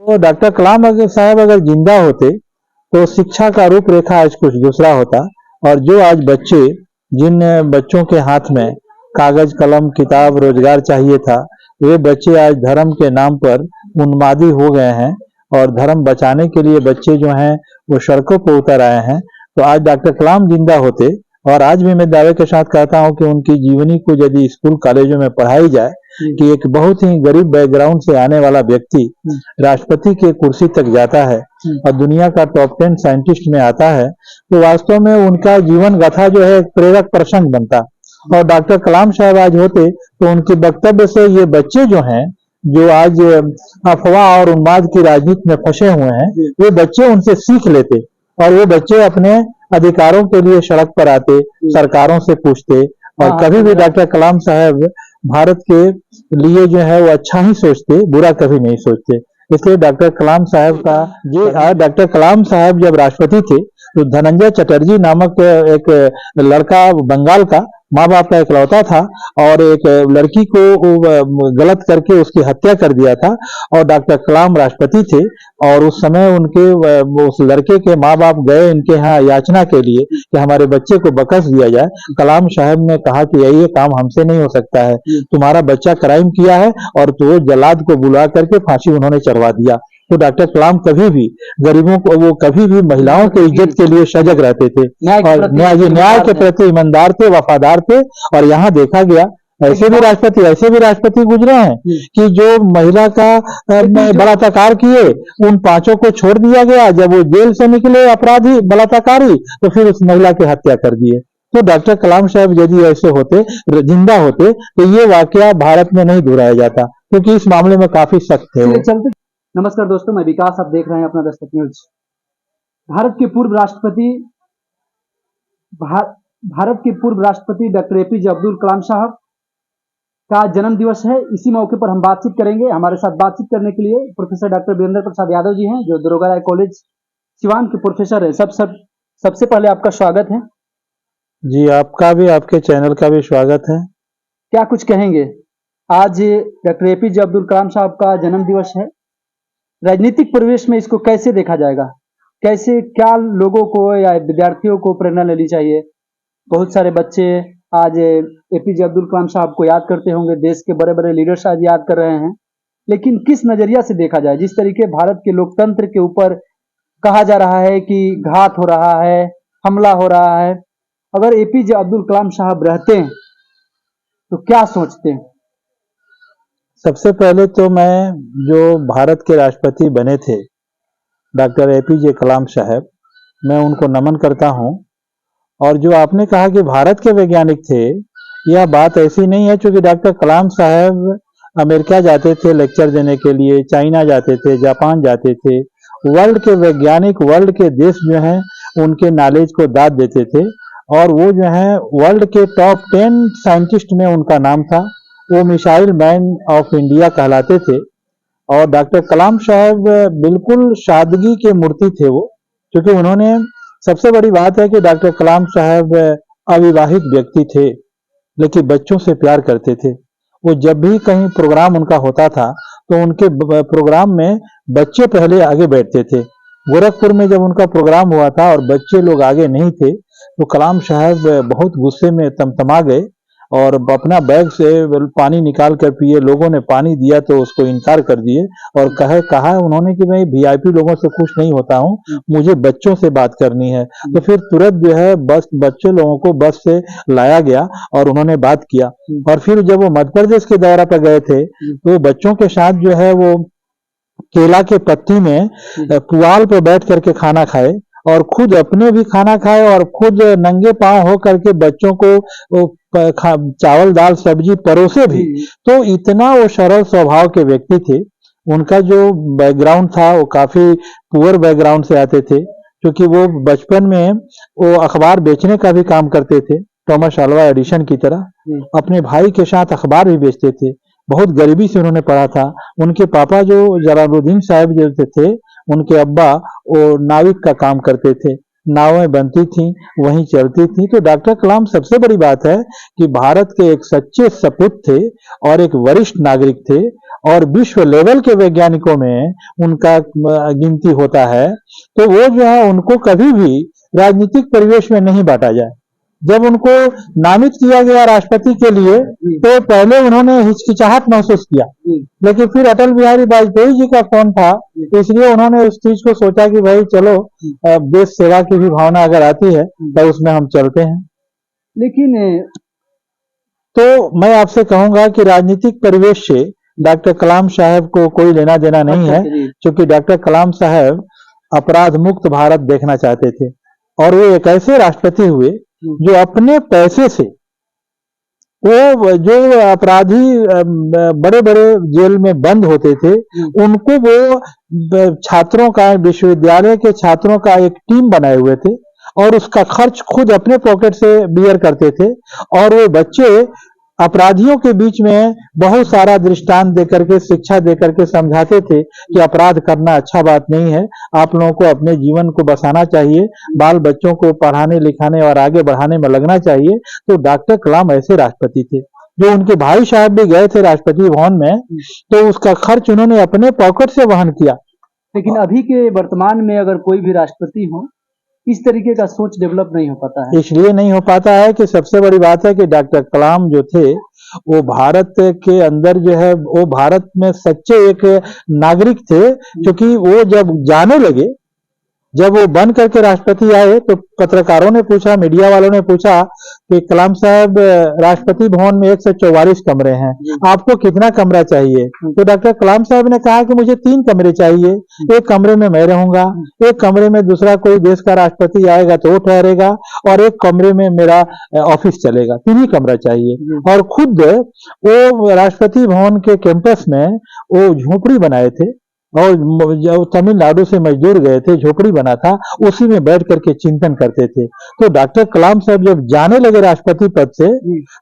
तो डॉक्टर कलाम साहब अगर जिंदा होते तो शिक्षा का रूपरेखा आज कुछ दूसरा होता। और जो आज बच्चे, जिन बच्चों के हाथ में कागज कलम किताब रोजगार चाहिए था, वे बच्चे आज धर्म के नाम पर उन्मादी हो गए हैं और धर्म बचाने के लिए बच्चे जो हैं वो सड़कों पर उतर आए हैं। तो आज डॉक्टर कलाम जिंदा होते, और आज भी मैं दावे के साथ कहता हूं कि उनकी जीवनी को यदि स्कूल कॉलेजों में पढ़ाई जाए कि एक बहुत ही गरीब बैकग्राउंड से आने वाला व्यक्ति राष्ट्रपति की कुर्सी तक जाता है और दुनिया का टॉप 10 साइंटिस्ट में आता है, तो वास्तव में उनका जीवन गाथा जो है एक प्रेरक प्रसंग बनता। और डॉक्टर कलाम साहब आज होते तो उनके वक्तव्य से ये बच्चे जो हैं, जो आज अफवाह और उन्माद की राजनीति में फंसे हुए हैं, ये बच्चे उनसे सीख लेते और वो बच्चे अपने अधिकारों के लिए सड़क पर आते, सरकारों से पूछते। और कभी भी डॉक्टर कलाम साहब भारत के लिए जो है वो अच्छा ही सोचते, बुरा कभी नहीं सोचते। इसलिए डॉक्टर कलाम साहब का डॉक्टर कलाम साहब जब राष्ट्रपति थे तो धनंजय चटर्जी नामक एक लड़का बंगाल का, माँ बाप का इकलौता था, और एक लड़की को गलत करके उसकी हत्या कर दिया था। और डॉक्टर कलाम राष्ट्रपति थे और उस समय उनके उस लड़के के माँ बाप गए इनके यहाँ याचना के लिए कि हमारे बच्चे को बख्श दिया जाए। कलाम साहब ने कहा कि ये काम हमसे नहीं हो सकता है, तुम्हारा बच्चा क्राइम किया है, और तो जल्लाद को बुला करके फांसी उन्होंने चढ़वा दिया। तो डॉक्टर कलाम कभी भी गरीबों को, वो कभी भी महिलाओं की इज्जत के लिए सजग रहते थे और न्याय के प्रति ईमानदार थे, वफादार थे। और यहाँ देखा गया ऐसे भी राष्ट्रपति गुजरे हैं कि जो महिला का बलात्कार किए, उन 5 को छोड़ दिया गया। जब वो जेल से निकले अपराधी बलात्कारी, तो फिर उस महिला की हत्या कर दिए। तो डॉक्टर कलाम साहब यदि ऐसे होते, जिंदा होते, तो ये वाकया भारत में नहीं दोहराया जाता, क्योंकि इस मामले में काफी सख्त है वो। नमस्कार दोस्तों, मैं विकास, आप देख रहे हैं अपना दस्तक न्यूज। भारत के पूर्व राष्ट्रपति डॉक्टर एपीजे अब्दुल कलाम साहब का जन्म दिवस है। इसी मौके पर हम बातचीत करेंगे। हमारे साथ बातचीत करने के लिए प्रोफेसर डॉक्टर वीरेंद्र प्रसाद यादव जी हैं, जो दरोगा राय कॉलेज सिवान के प्रोफेसर है। सबसे पहले आपका स्वागत है जी। आपका भी, आपके चैनल का भी स्वागत है। क्या कुछ कहेंगे? आज डॉक्टर एपीजे अब्दुल कलाम साहब का जन्म दिवस है। राजनीतिक परिवेश में इसको कैसे देखा जाएगा? कैसे, क्या लोगों को या विद्यार्थियों को प्रेरणा लेनी चाहिए? बहुत सारे बच्चे आज एपीजे अब्दुल कलाम साहब को याद करते होंगे, देश के बड़े बड़े लीडर्स आज याद कर रहे हैं, लेकिन किस नजरिया से देखा जाए? जिस तरीके भारत के लोकतंत्र के ऊपर कहा जा रहा है कि घात हो रहा है, हमला हो रहा है, अगर एपीजे अब्दुल कलाम साहब रहते हैं तो क्या सोचते हैं? सबसे पहले तो मैं, जो भारत के राष्ट्रपति बने थे डॉक्टर एपीजे कलाम साहब, मैं उनको नमन करता हूं। और जो आपने कहा कि भारत के वैज्ञानिक थे, यह बात ऐसी नहीं है, क्योंकि डॉक्टर कलाम साहब अमेरिका जाते थे लेक्चर देने के लिए, चाइना जाते थे, जापान जाते थे। वर्ल्ड के वैज्ञानिक, वर्ल्ड के देश जो हैं उनके नॉलेज को दाद देते थे, और वो जो है वर्ल्ड के टॉप 10 साइंटिस्ट में उनका नाम था। वो मिसाइल मैन ऑफ इंडिया कहलाते थे। और डॉक्टर कलाम साहब बिल्कुल सादगी के मूर्ति थे वो, क्योंकि उन्होंने, सबसे बड़ी बात है कि डॉक्टर कलाम साहब अविवाहित व्यक्ति थे, लेकिन बच्चों से प्यार करते थे। वो जब भी कहीं प्रोग्राम उनका होता था तो उनके प्रोग्राम में बच्चे पहले आगे बैठते थे। गोरखपुर में जब उनका प्रोग्राम हुआ था और बच्चे लोग आगे नहीं थे, तो कलाम साहब बहुत गुस्से में तमतमा गए और अपना बैग से पानी निकाल कर पिए। लोगों ने पानी दिया तो उसको इनकार कर दिए और कहा उन्होंने कि मैं वीआईपी लोगों से खुश नहीं होता हूं, मुझे बच्चों से बात करनी है। तो फिर तुरंत जो है बच्चे लोगों को बस से लाया गया और उन्होंने बात किया। और फिर जब वो मध्य प्रदेश के दौरा पर गए थे तो बच्चों के साथ जो है वो केला के पत्ती में पुआल पर बैठ करके खाना खाए, और खुद अपने भी खाना खाए, और खुद नंगे पांव हो करके बच्चों को चावल दाल सब्जी परोसे भी। तो इतना वो सरल स्वभाव के व्यक्ति थे। उनका जो बैकग्राउंड था वो काफी पुअर बैकग्राउंड से आते थे, क्योंकि वो बचपन में वो अखबार बेचने का भी काम करते थे, थॉमस अल्वा एडिसन की तरह अपने भाई के साथ अखबार भी बेचते थे। बहुत गरीबी से उन्होंने पढ़ा था। उनके पापा जो जलालुद्दीन साहब जो थे, उनके अब्बा वो नाविक का काम करते थे, नावें बनती थीं, वहीं चलती थी। तो डॉक्टर कलाम, सबसे बड़ी बात है कि भारत के एक सच्चे सपूत थे और एक वरिष्ठ नागरिक थे, और विश्व लेवल के वैज्ञानिकों में उनका गिनती होता है, तो वो जो है उनको कभी भी राजनीतिक परिवेश में नहीं बांटा जाए। जब उनको नामित किया गया राष्ट्रपति के लिए, तो पहले उन्होंने हिचकिचाहट महसूस किया, लेकिन फिर अटल बिहारी वाजपेयी जी का फोन था, इसलिए उन्होंने उस चीज को सोचा कि भाई चलो, देश सेवा की भी भावना अगर आती है तो उसमें हम चलते हैं। लेकिन तो मैं आपसे कहूंगा कि राजनीतिक परिवेश से डॉक्टर कलाम साहब को कोई लेना देना नहीं है, क्योंकि डॉक्टर कलाम साहब अपराध मुक्त भारत देखना चाहते थे, और वो एक ऐसे राष्ट्रपति हुए जो अपने पैसे से, वो जो अपराधी बड़े बड़े जेल में बंद होते थे, उनको वो छात्रों का, विश्वविद्यालय के छात्रों का एक टीम बनाए हुए थे, और उसका खर्च खुद अपने पॉकेट से बियर करते थे, और वो बच्चे अपराधियों के बीच में बहुत सारा दृष्टांत देकर के, शिक्षा देकर के समझाते थे कि अपराध करना अच्छा बात नहीं है, आप लोगों को अपने जीवन को बसाना चाहिए, बाल बच्चों को पढ़ाने लिखाने और आगे बढ़ाने में लगना चाहिए। तो डॉक्टर कलाम ऐसे राष्ट्रपति थे। जो उनके भाई साहब भी गए थे राष्ट्रपति भवन में, तो उसका खर्च उन्होंने अपने पॉकेट से वहन किया। लेकिन अभी के वर्तमान में अगर कोई भी राष्ट्रपति हो, इस तरीके का सोच डेवलप नहीं हो पाता है। इसलिए नहीं हो पाता है कि सबसे बड़ी बात है कि डॉक्टर कलाम जो थे, वो भारत के अंदर जो है, वो भारत में सच्चे एक नागरिक थे, क्योंकि वो जब जाने लगे, जब वो बन करके राष्ट्रपति आए, तो पत्रकारों ने पूछा, मीडिया वालों ने पूछा कि कलाम साहब, राष्ट्रपति भवन में 144 कमरे हैं, आपको कितना कमरा चाहिए? तो डॉक्टर कलाम साहब ने कहा कि मुझे 3 कमरे चाहिए, एक कमरे में मैं रहूंगा, एक कमरे में दूसरा कोई देश का राष्ट्रपति आएगा तो वो ठहरेगा, और एक कमरे में मेरा ऑफिस चलेगा, 3 ही कमरा चाहिए। और खुद वो राष्ट्रपति भवन के कैंपस में वो झोपड़ी बनाए थे, और जब तमिलनाडु से मजदूर गए थे, झोपड़ी बना था, उसी में बैठ करके चिंतन करते थे। तो डॉक्टर कलाम साहब जब जाने लगे राष्ट्रपति पद से,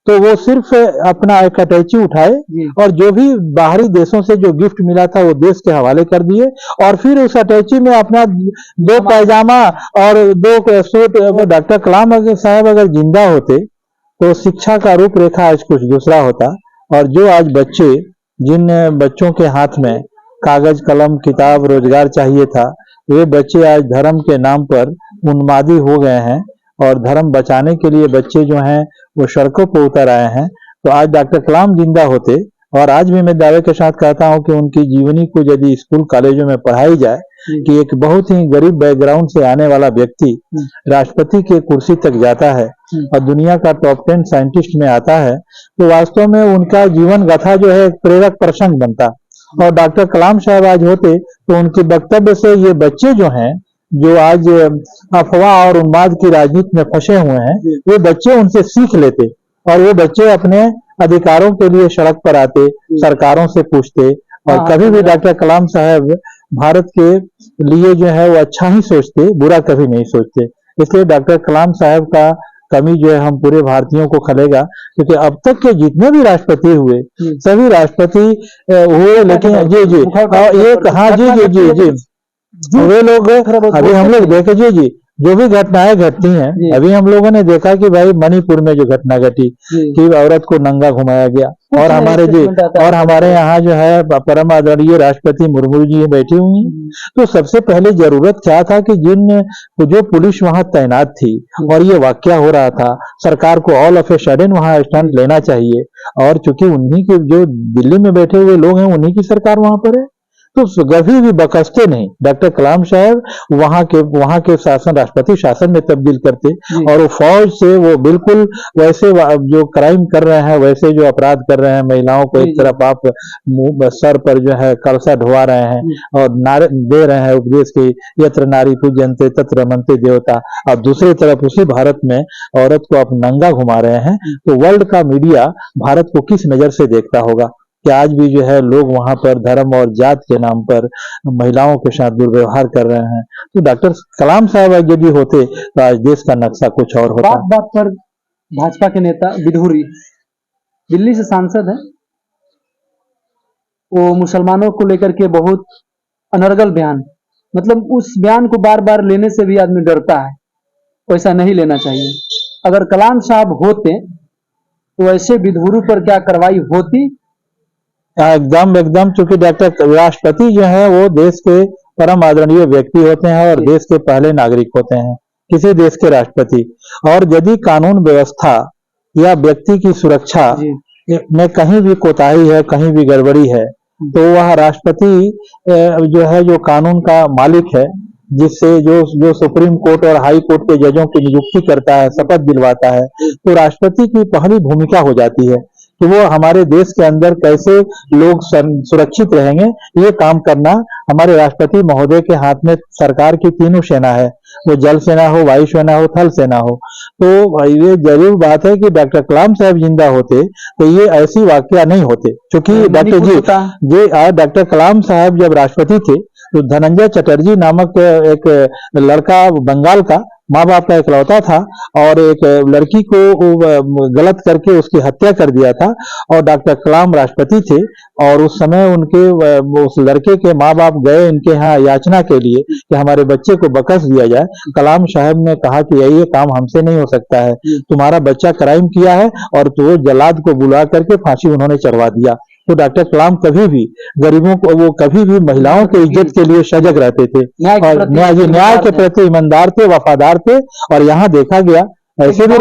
तो वो सिर्फ अपना एक अटैची उठाए, और जो भी बाहरी देशों से जो गिफ्ट मिला था वो देश के हवाले कर दिए, और फिर उस अटैची में अपना 2 पैजामा और 2 सूट। डॉक्टर कलाम साहब अगर जिंदा होते तो शिक्षा का रूपरेखा आज कुछ दूसरा होता, और जो आज बच्चे, जिन बच्चों के हाथ में कागज कलम किताब रोजगार चाहिए था, वे बच्चे आज धर्म के नाम पर उन्मादी हो गए हैं, और धर्म बचाने के लिए बच्चे जो हैं वो सड़कों पर उतर आए हैं। तो आज डॉक्टर कलाम जिंदा होते, और आज भी मैं दावे के साथ कहता हूं कि उनकी जीवनी को यदि स्कूल कॉलेजों में पढ़ाई जाए, कि एक बहुत ही गरीब बैकग्राउंड से आने वाला व्यक्ति राष्ट्रपति की कुर्सी तक जाता है और दुनिया का टॉप 10 साइंटिस्ट में आता है, तो वास्तव में उनका जीवन गाथा जो है एक प्रेरक प्रसंग बनता। और डॉक्टर कलाम साहब आज होते तो उनके वक्तव्य से ये बच्चे जो हैं, जो आज अफवाह और उन्माद की राजनीति में फंसे हुए हैं, वो बच्चे उनसे सीख लेते, और वो बच्चे अपने अधिकारों के लिए सड़क पर आते, सरकारों से पूछते, और कभी भी डॉक्टर कलाम साहब भारत के लिए जो है वो अच्छा ही सोचते, बुरा कभी नहीं सोचते। इसलिए डॉक्टर कलाम साहब का कमी जो है हम पूरे भारतीयों को खलेगा, क्योंकि अब तक के जितने भी राष्ट्रपति हुए, सभी राष्ट्रपति हुए, लेकिन जी एक, हाँ जी, वे लोग, अभी हम लोग देखे जी, जो भी घटनाएं घटती हैं, अभी हम लोगों ने देखा कि भाई मणिपुर में जो घटना घटी कि औरत को नंगा घुमाया गया, और हमारे यहाँ जो है परम आदरणीय राष्ट्रपति मुर्मू जी बैठी हुई हैं। तो सबसे पहले जरूरत क्या था कि जो पुलिस वहां तैनात थी और ये वाकया हो रहा था, सरकार को ऑल ऑफ ए सडन वहां स्टैंड लेना चाहिए, और चूंकि उन्हीं के जो दिल्ली में बैठे हुए लोग हैं, उन्हीं की सरकार वहां पर है, तो कभी भी बकसते नहीं। डॉक्टर कलाम साहब वहां के शासन, राष्ट्रपति शासन में तब्दील करते, और वो फौज से वो बिल्कुल वैसे जो क्राइम कर रहे हैं, वैसे जो अपराध कर रहे हैं, महिलाओं को एक तरफ आप सर पर जो है कलसा ढुआ रहे हैं और नारे दे रहे हैं उपदेश की, यत्र नारी पूज्यन्ते तत्र रमन्ते देवता, अब दूसरी तरफ उसी भारत में औरत को आप नंगा घुमा रहे हैं। तो वर्ल्ड का मीडिया भारत को किस नजर से देखता होगा कि आज भी जो है लोग वहां पर धर्म और जात के नाम पर महिलाओं के साथ दुर्व्यवहार कर रहे हैं। तो डॉक्टर कलाम साहब यदि होते तो आज देश का नक्शा कुछ और होता। बात पर भाजपा के नेता विधुरी दिल्ली से सांसद है, वो मुसलमानों को लेकर के बहुत अनर्गल बयान, मतलब उस बयान को बार बार लेने से भी आदमी डरता है, वैसा नहीं लेना चाहिए। अगर कलाम साहब होते तो ऐसे विधुरी पर क्या कार्रवाई होती एकदम एकदम, चूंकि डॉक्टर राष्ट्रपति जो है वो देश के परम आदरणीय व्यक्ति होते हैं और देश के पहले नागरिक होते हैं, किसी देश के राष्ट्रपति। और यदि कानून व्यवस्था या व्यक्ति की सुरक्षा जी में कहीं भी कोताही है, कहीं भी गड़बड़ी है, तो वह राष्ट्रपति जो है, जो कानून का मालिक है, जिससे जो जो सुप्रीम कोर्ट और हाई कोर्ट के जजों की नियुक्ति करता है, शपथ दिलवाता है, तो राष्ट्रपति की पहली भूमिका हो जाती है कि वो हमारे देश के अंदर कैसे लोग सुरक्षित रहेंगे, ये काम करना हमारे राष्ट्रपति महोदय के हाथ में। सरकार की तीनों सेना है, वो जल सेना हो, वायु सेना हो, थल सेना हो। तो ये जरूर बात है कि डॉक्टर कलाम साहब जिंदा होते तो ये ऐसी वाकया नहीं होते, क्योंकि डॉक्टर कलाम साहब जब राष्ट्रपति थे तो धनंजय चटर्जी नामक एक लड़का बंगाल का, माँ बाप का इकलौता था, और एक लड़की को गलत करके उसकी हत्या कर दिया था। और डॉक्टर कलाम राष्ट्रपति थे और उस समय उनके उस लड़के के माँ बाप गए इनके यहाँ याचना के लिए कि हमारे बच्चे को बख्श दिया जाए। कलाम साहब ने कहा कि ये काम हमसे नहीं हो सकता है, तुम्हारा बच्चा क्राइम किया है, और तो जल्लाद को बुला करके फांसी उन्होंने चढ़वा दिया। तो डॉक्टर कलाम कभी भी गरीबों को, वो कभी भी महिलाओं के इज्जत के लिए सजग रहते थे और न्याय के प्रति ईमानदार थे, वफादार थे। और यहाँ देखा गया ऐसे भी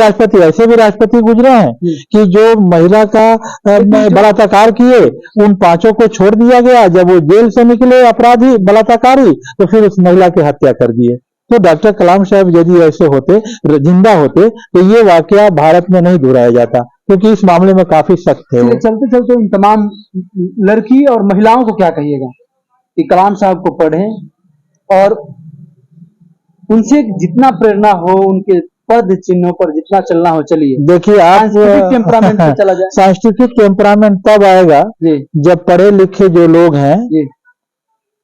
राष्ट्रपति गुजरे हैं कि जो महिला का बलात्कार किए, उन 5 को छोड़ दिया गया। जब वो जेल से निकले अपराधी बलात्कारी, तो फिर उस महिला की हत्या कर दिए। तो डॉक्टर कलाम साहब यदि ऐसे होते, जिंदा होते, तो ये वाकया भारत में नहीं दोहराया जाता, क्योंकि इस मामले में काफी सख्त थे वो। चलते चलते इन तमाम लड़की और महिलाओं को क्या कहिएगा कि कलाम साहब को पढ़ें और उनसे जितना प्रेरणा हो, उनके पद चिन्हों पर जितना चलना हो चलिए। देखिए आप टेम्परामेंट पे चला जाए। साइंटिफिक टेम्परामेंट तब आएगा जब पढ़े लिखे जो लोग हैं,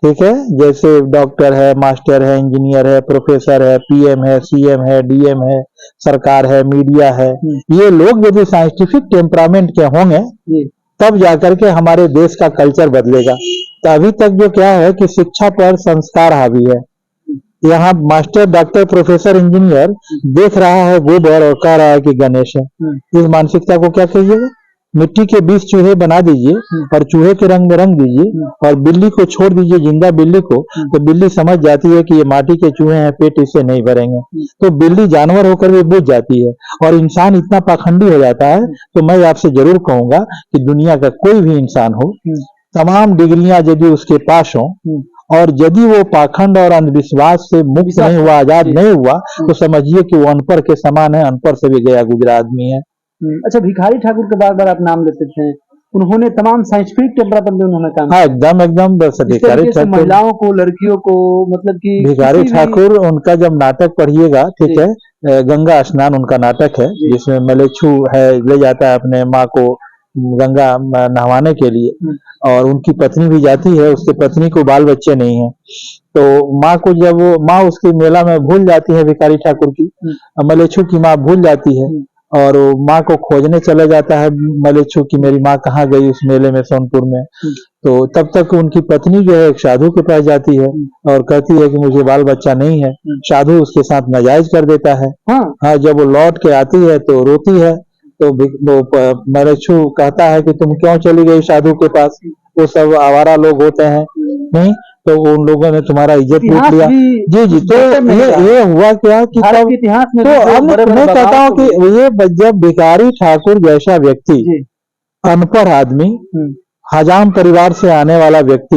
ठीक है, जैसे डॉक्टर है, मास्टर है, इंजीनियर है, प्रोफेसर है, पीएम है, सीएम है, डीएम है, सरकार है, मीडिया है, ये लोग यदि साइंटिफिक टेम्परामेंट के होंगे तब जाकर के हमारे देश का कल्चर बदलेगा। तो अभी तक जो क्या है कि शिक्षा पर संस्कार हावी है। यहाँ मास्टर, डॉक्टर, प्रोफेसर, इंजीनियर देख रहा है गोबर और कह रहा है कि गणेश है। इस मानसिकता को क्या कहिएगा? मिट्टी के 20 चूहे बना दीजिए और चूहे के रंग में रंग दीजिए और बिल्ली को छोड़ दीजिए, जिंदा बिल्ली को, तो बिल्ली समझ जाती है कि ये माटी के चूहे हैं, पेट इससे नहीं भरेंगे, तो बिल्ली जानवर होकर भी बुझ जाती है। और इंसान इतना पाखंडी हो जाता है। तो मैं आपसे जरूर कहूंगा कि दुनिया का कोई भी इंसान हो, तमाम डिग्रियां यदि उसके पास हो और यदि वो पाखंड और अंधविश्वास से मुक्त नहीं हुआ, आजाद नहीं हुआ, तो समझिए कि वो अनपढ़ के समान है, अनपढ़ से भी गया गुजरा आदमी है। अच्छा, भिखारी ठाकुर के बार बार आप नाम लेते थे, उन्होंने तमाम साइंटिफिक टेम्परामेंट में उन्होंने काम किया। एकदम भिखारी ठाकुर, महिलाओं को, लड़कियों को, मतलब कि भिखारी ठाकुर, उनका जब नाटक पढ़िएगा, ठीक है, गंगा स्नान उनका नाटक है, जिसमें मलेच्छु है, ले जाता है अपने माँ को गंगा नहवाने के लिए, और उनकी पत्नी भी जाती है, उसकी पत्नी को बाल बच्चे नहीं है, तो माँ को जब माँ उसकी मेला में भूल जाती है, भिखारी ठाकुर की, मलेच्छु की माँ भूल जाती है, और माँ को खोजने चला जाता है मलेच्छु की मेरी माँ कहाँ गई उस मेले में सोनपुर में। तो तब तक उनकी पत्नी जो है एक साधु के पास जाती है और कहती है कि मुझे बाल बच्चा नहीं है। साधु उसके साथ नाजायज कर देता है। हाँ, जब वो लौट के आती है तो रोती है, तो मलेच्छु कहता है कि तुम क्यों चली गई साधु के पास, वो सब आवारा लोग होते हैं, नहीं तो उन लोगों ने तुम्हारा इज्जत लूट लिया। जी, तो ये हुआ क्या कि तब इतिहास में, तो अब मैं कहता हूँ कि ये जब भिखारी ठाकुर जैसा व्यक्ति, अनपढ़ आदमी, हजाम परिवार से आने वाला व्यक्ति